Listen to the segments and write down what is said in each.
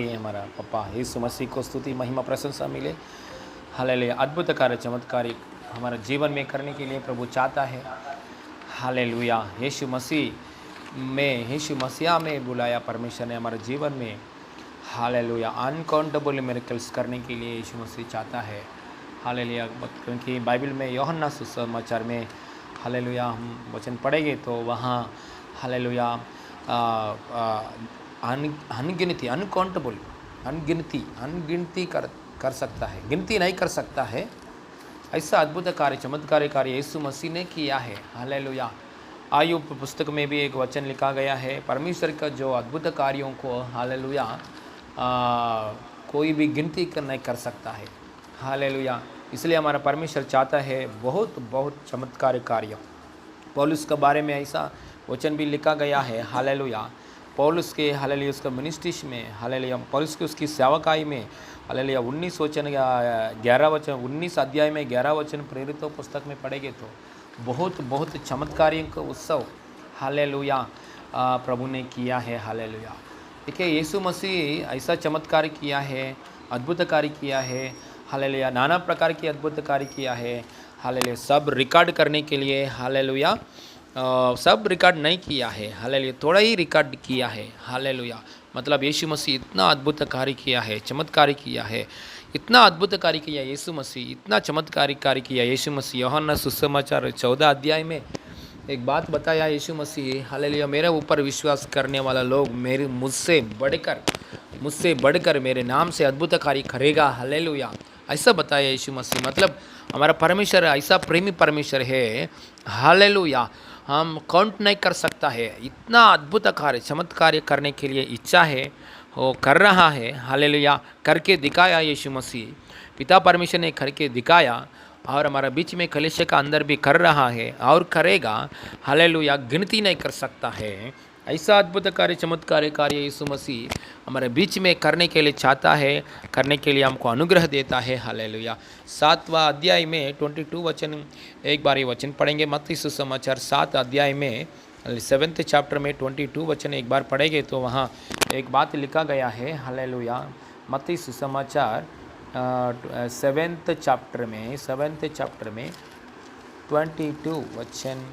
हमारा पापा यीशु मसीह को स्तुति महिमा प्रशंसा मिले। हालेलुया। अद्भुत कार्य चमत्कारी हमारे जीवन में करने के लिए प्रभु चाहता है। हालेलुया। यीशु मसीह में बुलाया परमेश्वर ने हमारे जीवन में। हालेलुया। अनकाउंटेबल मिरेकल्स करने के लिए यीशु मसीह चाहता है। हालेलुया। क्योंकि बाइबल में यूहन्ना सुसमाचार में हालेलुया हम वचन पढ़ेंगे तो वहाँ हालेलुया अनगिनती अनकाउंटेबल अनगिनती कर सकता है, गिनती नहीं कर सकता है। ऐसा अद्भुत कार्य चमत्कारी कार्य यीशु मसीह ने किया है। हालेलुया। आयुब पुस्तक में भी एक वचन लिखा गया है, परमेश्वर का जो अद्भुत कार्यों को हालेलुया कोई भी गिनती नहीं कर सकता है। हालेलुया। इसलिए हमारा परमेश्वर चाहता है बहुत बहुत चमत्कार कार्य। पौलुस के बारे में ऐसा वचन भी लिखा गया है। हालेलुया। पौलुस के हालेलुया उसका मिनिस्ट्रीज में हालेलुया पौलुस के उसकी सेवकाई में हालेलुया 19 अध्याय में 11 वचन प्रेरितों पुस्तक में पढ़ेंगे तो बहुत बहुत चमत्कारियों का उत्सव हालेलुया प्रभु ने किया है। हालेलुया। देखिए यीशु मसीह ऐसा चमत्कार किया है, अद्भुत कार्य किया है। हालेलुया। नाना प्रकार की अद्भुत कार्य किया है। हालेलुया। सब रिकॉर्ड करने के लिए हालेलुया सब रिकॉर्ड नहीं किया है। हालेलुया। थोड़ा ही रिकॉर्ड किया है। हालेलुया। मतलब यीशु मसीह इतना अद्भुत कार्य किया है, चमत्कारी किया है, इतना अद्भुत कार्य किया यीशु मसीह, इतना चमत्कारी कार्य किया यीशु मसीह। यूहन्ना सुसमाचार 14 अध्याय में एक बात बताया यीशु मसीह। हालेलुया। मेरे ऊपर विश्वास करने वाला लोग मुझसे बढ़कर मेरे नाम से अद्भुत कार्य करेगा। हालेलुया। ऐसा बताया यीशु मसीह। मतलब हमारा परमेश्वर ऐसा प्रेमी परमेश्वर है। हालेलुया। हम काउंट नहीं कर सकता है, इतना अद्भुत कार्य चमत्कार करने के लिए इच्छा है, वो कर रहा है। हालेलुया। करके दिखाया यीशु मसीह, पिता परमेश्वर ने करके दिखाया और हमारा बीच में कलीसिया का अंदर भी कर रहा है और करेगा। हालेलुया। गिनती नहीं कर सकता है। ऐसा अद्भुत कार्य चमत्कार कार्य यीशु मसीह हमारे बीच में करने के लिए चाहता है, करने के लिए हमको अनुग्रह देता है। हालेलुया। 7वां अध्याय में 22 वचन एक बार ये वचन पढ़ेंगे। मत्ती सुसमाचार 7 अध्याय में 7th चैप्टर में 22 वचन एक बार पढ़ेंगे तो वहाँ एक बात लिखा गया है। हालेलुया। मत्ती सुसमाचार 7th चैप्टर में 22 वचन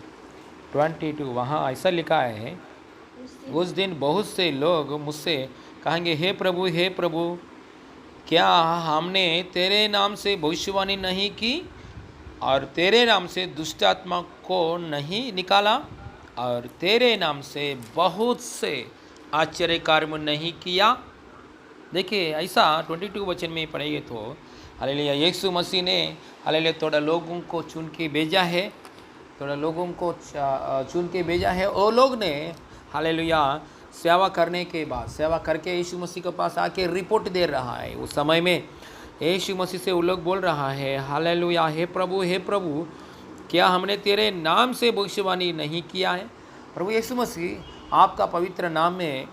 22 वहाँ ऐसा लिखा है, उस दिन बहुत से लोग मुझसे कहेंगे, हे प्रभु, क्या हमने तेरे नाम से भविष्यवाणी नहीं की और तेरे नाम से दुष्ट आत्मा को नहीं निकाला और तेरे नाम से बहुत से आश्चर्य कार्य नहीं किया। देखिए ऐसा 22 वचन में पढ़ेंगे तो हालेलुया यीशु मसीह ने हालेलुया थोड़ा लोगों को चुन के भेजा है, और लोग ने हालेलुया सेवा करने के बाद सेवा करके यीशु मसीह के पास आके रिपोर्ट दे रहा है। उस समय में यीशु मसीह से वो लोग बोल रहा है, हालेलुया, हे प्रभु, क्या हमने तेरे नाम से भविष्यवाणी नहीं किया है? प्रभु यीशु मसीह आपका पवित्र नाम में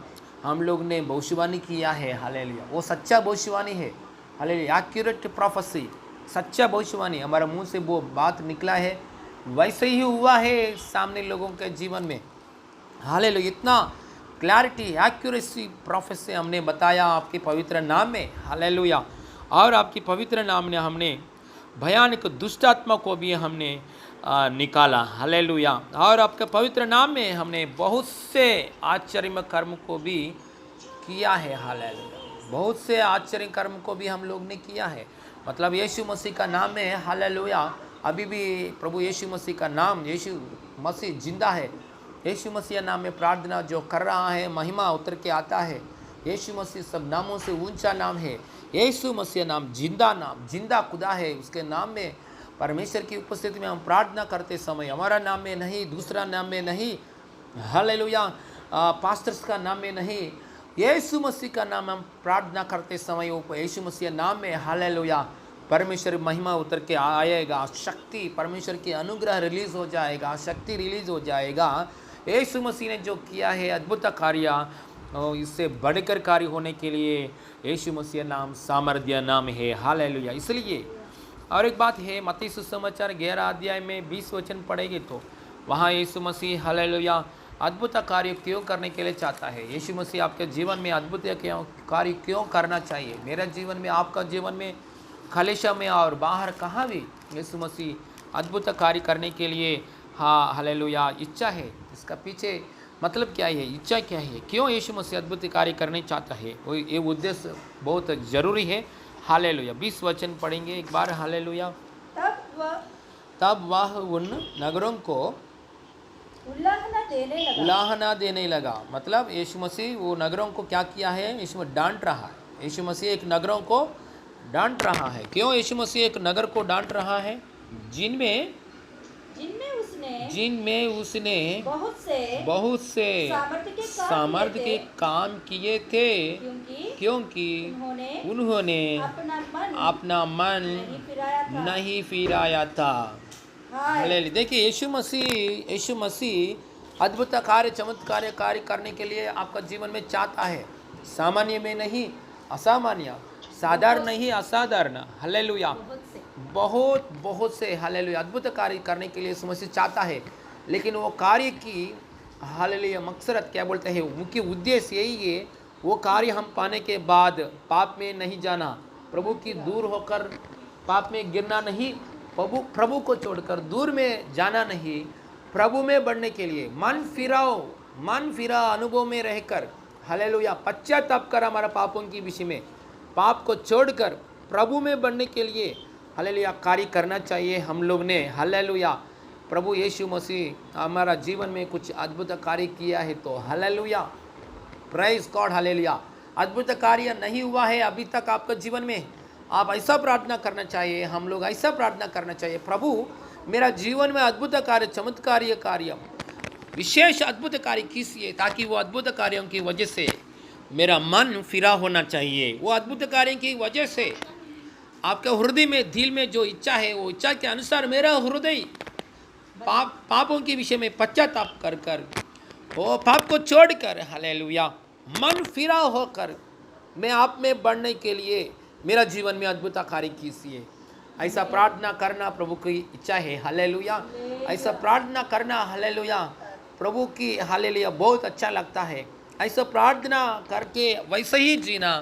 हम लोग ने भविष्यवाणी किया है। हालेलुया। वो सच्चा भविष्यवाणी है। हालेलुया। एक्यूरेट प्रोफेसी, सच्चा भविष्यवाणी हमारे मुंह से वो बात निकला है, वैसे ही हुआ है सामने लोगों के जीवन में। हालेलुया। इतना क्लैरिटी एक्यूरेसी प्रोफेसी हमने बताया आपके पवित्र नाम में। हालेलुया। और आपकी पवित्र नाम ने हमने भयानक दुष्ट आत्मा को भी हमने निकाला। हालेलुया। और आपके पवित्र नाम में हमने बहुत से आश्चर्य कर्म को भी किया है। हालेलुया। बहुत से आश्चर्य कर्म को भी हम लोग ने किया है। मतलब यीशु मसीह का नाम में हालेलुया अभी भी प्रभु यीशु मसीह का नाम, यीशु मसीह जिंदा है। यीशु मसीह नाम में प्रार्थना जो कर रहा है, महिमा उतर के आता है। यीशु मसीह सब नामों से ऊंचा नाम है। यीशु मसीह नाम, जिंदा खुदा है। उसके नाम में परमेश्वर की उपस्थिति में हम प्रार्थना करते समय हमारा नाम में नहीं, दूसरा नाम में नहीं, हालेलुया पास्टर्स का नाम में नहीं, यीशु मसीह का नाम हम प्रार्थना करते समय यीशु मसीह नाम में हालेलुया परमेश्वर महिमा उतर के आएगा। शक्ति, परमेश्वर की अनुग्रह रिलीज हो जाएगा, शक्ति रिलीज हो जाएगा। यीशु मसीह ने जो किया है अद्भुत कार्य, इससे बढ़कर कार्य होने के लिए यीशु मसीह नाम सामर्थ्य नाम है। हालेलुया। इसलिए और एक बात है, मत्ती सुसमाचार 11 अध्याय में 20 वचन पढ़ेंगे तो वहाँ यीशु मसीह हालेलुया अद्भुत कार्य क्यों करने के लिए चाहता है। यीशु मसीह आपके जीवन में अद्भुत कार्य क्यों करना चाहिए। मेरे जीवन में, आपका जीवन में, कलीसिया में और बाहर कहाँ भी यीशु मसीह अद्भुत कार्य करने के लिए हाँ हालेलुया इच्छा है। इसका पीछे मतलब क्या है, इच्छा क्या है, क्यों यीशु मसीह अद्भुत कार्य करने चाहता है, वो ये उद्देश्य बहुत जरूरी है। हालेलुया 20 वचन पढ़ेंगे एक बार। हालेलुया। तब वह उन नगरों को उलाहना देने लगा। मतलब यीशु मसीह वो नगरों को क्या किया है, यीशु डांट रहा है। यीशु मसीह एक नगरों को डांट रहा है। क्यों यीशु मसीह एक नगर को डांट रहा है? जिनमें उसने बहुत से सामर्थ्य के काम किए थे, क्योंकि उन्होंने अपना मन नहीं फिराया था। हालेलुया। देखिए यीशु मसीह अद्भुत कार्य चमत्कार कार्य करने के लिए आपका जीवन में चाहता है। सामान्य में नहीं, असामान्य, साधारण नहीं, असाधारण। हालेलुया। बहुत से हालेलुया अद्भुत कार्य करने के लिए यीशु मसीह चाहता है। लेकिन वो कार्य की हालेलुया मकसद क्या बोलते हैं, मुख्य उद्देश्य यही है, वो कार्य हम पाने के बाद पाप में नहीं जाना, प्रभु की दूर होकर पाप में गिरना नहीं, प्रभु को छोड़कर दूर में जाना नहीं, प्रभु में बढ़ने के लिए मन फिरा अनुभव में रहकर हालेलुया पश्चाताप कर हमारा पापों की विषय में, पाप को छोड़कर प्रभु में बढ़ने के लिए हालेलुया कार्य करना चाहिए हम लोग ने। हालेलुया। प्रभु यीशु मसीह हमारा जीवन में कुछ अद्भुत कार्य किया है तो हालेलुया, प्रेज गॉड। हालेलुया। अद्भुत कार्य नहीं हुआ है अभी तक आपका जीवन में, आप ऐसा प्रार्थना करना चाहिए, हम लोग ऐसा प्रार्थना करना चाहिए, प्रभु मेरा जीवन में अद्भुत कार्य चमत्कार्य कार्य विशेष अद्भुत कार्य कीजिए, ताकि वो अद्भुत कार्यों की वजह से मेरा मन फिरा होना चाहिए। वो अद्भुत कार्य की वजह से आपके हृदय में, दिल में जो इच्छा है, वो इच्छा के अनुसार मेरा हृदय पापों के विषय में पश्चाताप कर वो पाप को छोड़कर हालेलुया मन फिरा होकर मैं आप में बढ़ने के लिए मेरा जीवन में अद्भुत कार्य कीजिए। ऐसा प्रार्थना करना प्रभु की इच्छा है। हालेलुया। ऐसा प्रार्थना करना हालेलुया प्रभु की हालेलुया बहुत अच्छा लगता है। ऐसा प्रार्थना करके वैसे ही जीना,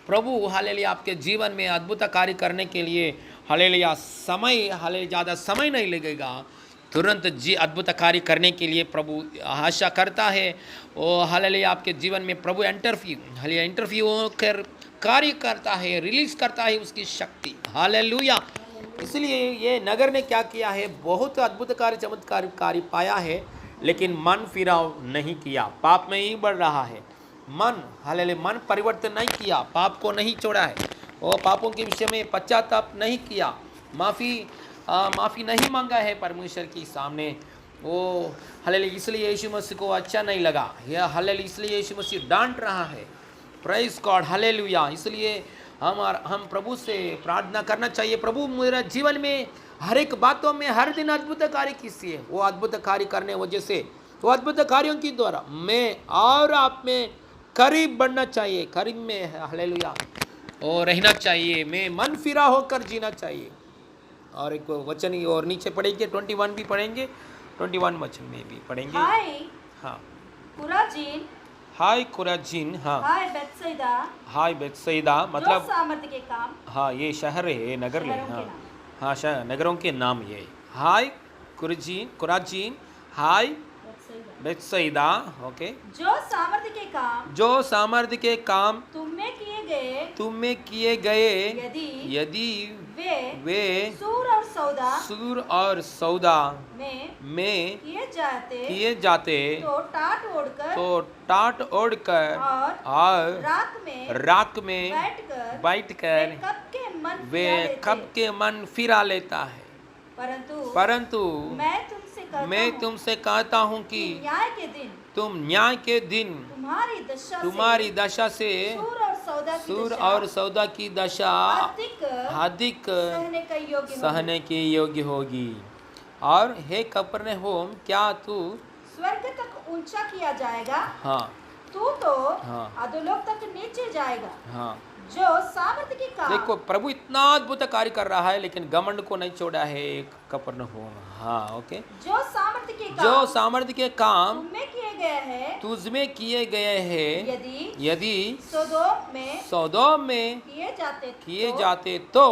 प्रभु हालेलुया आपके जीवन में अद्भुत कार्य करने के लिए हालेलुया समय हालेलुया ज़्यादा समय नहीं लगेगा, तुरंत अद्भुत कार्य करने के लिए प्रभु आशा करता है। वो हालेलुया आपके जीवन में प्रभु इंटरव्यू कर कार्य करता है, रिलीज करता है उसकी शक्ति। हालेलुया। इसलिए ये नगर ने क्या किया है, बहुत अद्भुत कार्य चमत्कार कार्य पाया है, लेकिन मन फिराव नहीं किया, पाप में ही बढ़ रहा है। हालेलुया मन परिवर्तन नहीं किया, पाप को नहीं छोड़ा है, वो पापों के विषय में पश्चाताप नहीं किया, माफ़ी नहीं मांगा है परमेश्वर के सामने। वो हालेलुया इसलिए यीशु मसीह को अच्छा नहीं लगा, यह हालेलुया इसलिए यीशु मसीह डांट रहा है। Praise God. हालेलुया। इसलिए हम प्रभु से प्रार्थना करना चाहिए, प्रभु मेरा जीवन में हर एक बातों में हर दिन अद्भुत कार्य कीजिए। वो अद्भुत कार्य करने वजह से, वो अद्भुत कार्यों की द्वारा मैं और आप में करीब बढ़ना चाहिए, करीब में हालेलुया और रहना चाहिए, मैं मन फिरा होकर जीना चाहिए। और एक वचन और नीचे पढ़ेंगे, 21 भी पढ़ेंगे, 21 वचन में भी पढ़ेंगे। हाँ हाय कुराजीन, हाँ हाय बेतसैदा मतलब सामर्थ्य के काम, हाँ ये शहर है, नगर है, हाँ शहर नगरों के नाम ये। हाय कुराजीन, हाय बेतसैदा, ओके। जो सामर्थ्य के काम तुम में किए गए यदि वे सूर और सौदा में किए जाते तो टाट ओढ़कर और रात में बैठकर वे कब के मन फिरा लेता है। परंतु मैं तुमसे कहता हूँ कि तुम न्याय के दिन तुम्हारी दशा से सूर और सौदा की दशा अधिक सहने के योग्य होगी। और हे कफरनहूम, क्या तू स्वर्ग तक ऊंचा किया जाएगा? हाँ। तू तो अधोलोक तक नीचे जाएगा। हाँ। जो सामर्थ्य के काम, देखो प्रभु इतना अद्भुत कार्य कर रहा है, लेकिन घमंड को नहीं छोड़ा है कफरनहूम। हाँ ओके। जो सामर्थ्य के काम तुम में गया है, तुझ में किए गए हैं, यदि सौदोम में किए जाते तो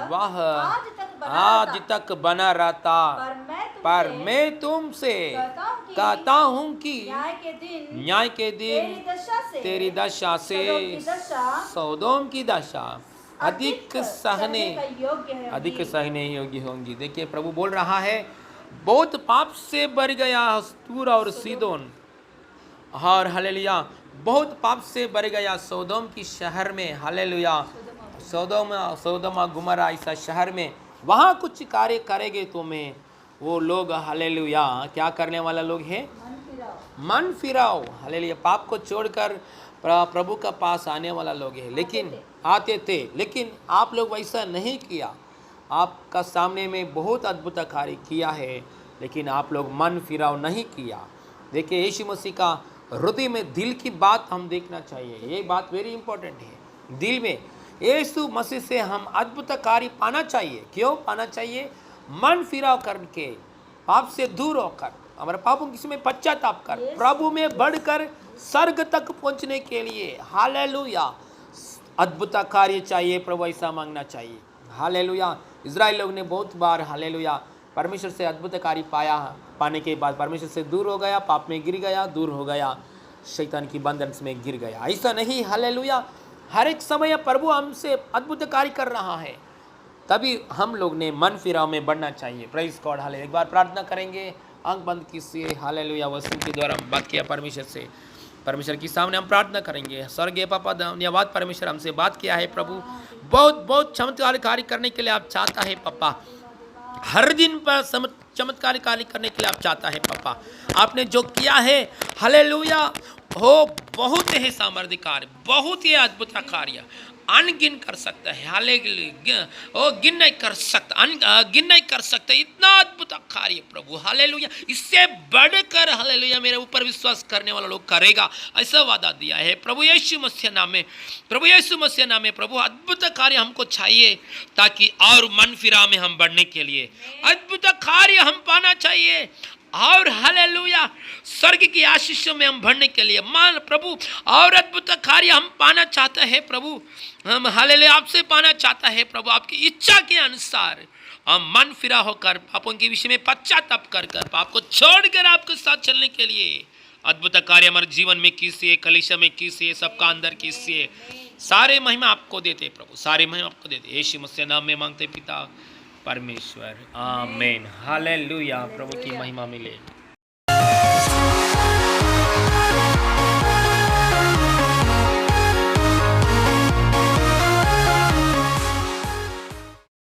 वह आज तक बना रहता। पर मैं तुमसे कहता हूँ कि न्याय के दिन तेरी दशा से सौदोम की दशा अधिक सहने योग्य होंगी। देखिए प्रभु बोल रहा है, बहुत पाप से भर गया तूर और सीदोन, और हालेलुया बहुत पाप से भर गया सौदोम की शहर में। हालेलुया सौदोम गुमरा ऐसा शहर में, वहाँ कुछ कार्य करेंगे तुम्हें वो लोग। हालेलुया क्या करने वाला लोग हैं? मन फिराओ। हालेलुया पाप को छोड़कर प्रभु का पास आने वाला लोग है। लेकिन आते थे, लेकिन आप लोग वैसा नहीं किया। आपका सामने में बहुत अद्भुत कार्य किया है, लेकिन आप लोग मन फिराव नहीं किया। देखिए यीशु मसीह का हृदय में दिल की बात हम देखना चाहिए। ये बात वेरी इंपॉर्टेंट है। दिल में यीशु मसीह से हम अद्भुत कार्य पाना चाहिए। क्यों पाना चाहिए? मन फिराव करके, पाप से दूर होकर, हमारे पापों की में पश्चाताप कर, प्रभु में बढ़कर स्वर्ग तक पहुंचने के लिए। हालेलुया अद्भुत कार्य चाहिए, प्रभु ऐसा मांगना चाहिए। हालेलुया इज़राइल लोग ने बहुत बार हालेलुया परमेश्वर से अद्भुत कार्य पाने के बाद परमेश्वर से दूर हो गया, पाप में गिर गया, दूर हो गया, शैतान की बंधन में गिर गया। ऐसा नहीं, हालेलुया हर एक समय प्रभु हमसे अद्भुत कार्य कर रहा है, तभी हम लोग ने मन फिराव में बढ़ना चाहिए। Praise God. हालेलुया एक बार प्रार्थना करेंगे, आंख बंद कीजिए। हालेलुया वचन के द्वारा बात किया परमेश्वर से, परमेश्वर के सामने हम प्रार्थना करेंगे। स्वर्गीय पापा धन्यवाद, परमेश्वर हमसे बात किया है प्रभु, बहुत बहुत चमत्कार कार्य करने के लिए आप चाहता है पापा, हर दिन पर चमत्कार कार्य करने के लिए आप चाहता है पापा। आपने जो किया है हालेलुया हो बहुत ही सामर्थ्य कार्य, बहुत ही अद्भुत कार्य, अनगिन कर सकता है। हालेलुया ओ गिन नहीं कर सकता, गिन नहीं कर सकता, इतना अद्भुत कार्य प्रभु। हालेलुया इससे बढ़कर हालेलुया मेरे ऊपर विश्वास करने वाला लोग करेगा, ऐसा वादा दिया है प्रभु यीशु मसीह नाम में। प्रभु यीशु मसीह नाम में प्रभु अद्भुत कार्य हमको चाहिए, ताकि और मन फिरा में हम बढ़ने के लिए अद्भुत कार्य हम पाना चाहिए, और हालेलुया स्वर्ग की आशीषों में हम बढ़ने के लिए मान प्रभु और अद्भुत कार्य हम पाना चाहते हैं प्रभु। हम हालेलुया आपसे पाना चाहता है प्रभु, आपकी इच्छा के अनुसार हम मन फिरा होकर पापों के विषय में पश्चाताप कर पाप को छोड़कर आपके साथ चलने के लिए अद्भुत कार्य हमारे जीवन में कीजिए, कलीसिया में कीजिए, सबका अंदर कीजिए। सारे महिमा आपको देते प्रभु, सारे महिमा आपको देते, यीशु मसीह नाम में मांगते पिता परमेश्वर, आमीन। हालेलुया प्रभु की महिमा मिले।